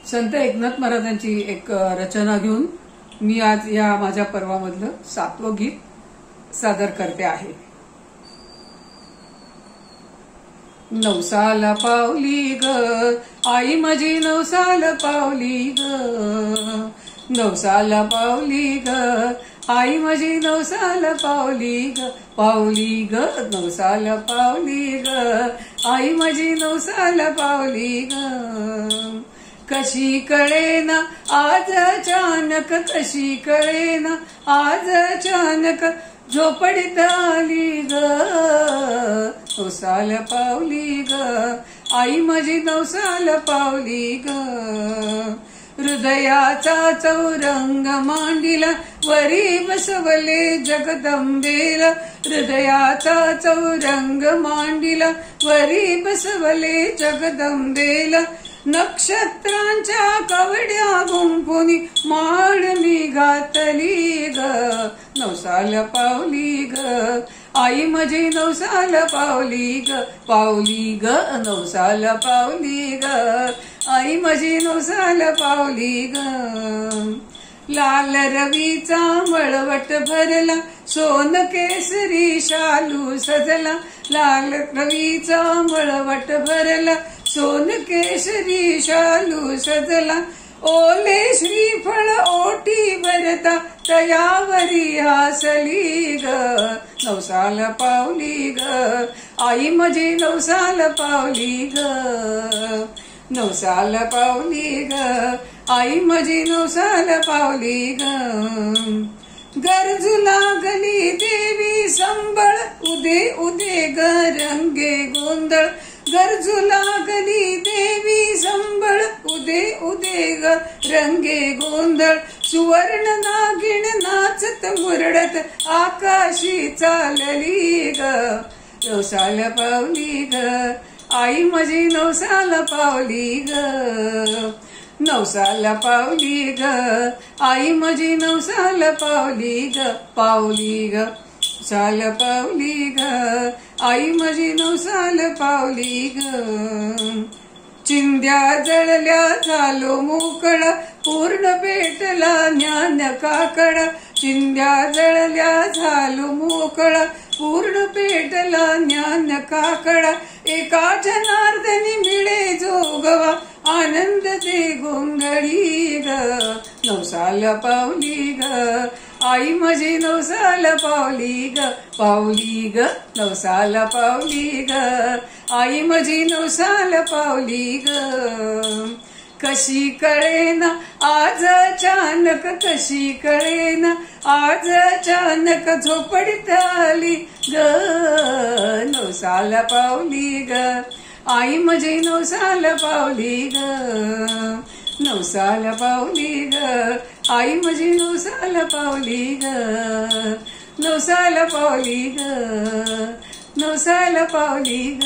संत एकनाथ महाराजांची एक रचना घेऊन मी आज या माझ्या पर्वामधलं 7वं गीत सादर करते आहे। नवसाला पावली ग आई माझी, नवसाला पावली ग, नवसाला पावली ग आई माझी, नवसाला पावली ग, पावली ग, नवसाला पावली ग आई माझी, नवसाला पावली ग। कशी कळेना आज अचानक, कशी कळेना आज अचानक, झोपडीत आली ग, नवसाला पावली ग आई माझी, नवसाला पावली ग। हृदयाचा चौरंग मांडिला, वरी बसवले जगदंबेला, हृदयाचा चौरंग मांडिला, वरी बसवले जगदंबेला। नक्षत्रांच्या कवड्या गुंफुनी माळ मी घातली ग, नवसाला पावली ग आई माझी, नवसाला पावली ग, पावली ग, नवसाला पावली ग आई माझी, नवसाला पावली ग। लाल रवीचा मळवट भरला, सोन केसरी शालू सजला, लाल रवीचा मळवट भरला, सोन केसरी शालू सजला। ओले श्रीफळ ओटी भरता, तयावरी हासली ग, नवसाला पावली ग आई माझी, नवसाला पावली ग, नवसाला पावली ग आई माझी, नवसाला पावली ग। गरजू लागली देवी संबळ, उदे उदे ग रंगे गोंधळ, गरजू लागली देवी संबळ, उदे उदे ग रंगे गोंधळ। सुवर्ण नागिण नाचत मुरडत, आकाशी चालली ग, नवसाला पावली ग आई माझी, नवसाला पावली ग, नवसाला पावली ग आई माझी, नवसाला पावली ग, पावली ग, नवसाला पावली ग आई माझी, नवसाला पावली ग। चिंध्या जळल्या झालो मोकळा, पूर्ण पेटला ज्ञान काकडा, चिंध्या जळल्या झालो मोकळा, पूर्ण पेटला ज्ञान काकडा। एका जनार्दनी मिळे जोगवा, आनंद दे गोंधळी ग, नवसाला पावली ग आई माझी, नवसाला पावली ग, पावली ग, नवसाला पावली ग आई माझी, नवसाला पावली ग। कशी कळेना आज अचानक, कशी कळेना आज अचानक, झोपडीत आली ग, नवसाला पावली ग आई माझी, नवसाला पावली ग, नवसाला पावली ग आई माझी, नवसाला पावली ग, नवसाला पावली ग, नवसाला पावली ग।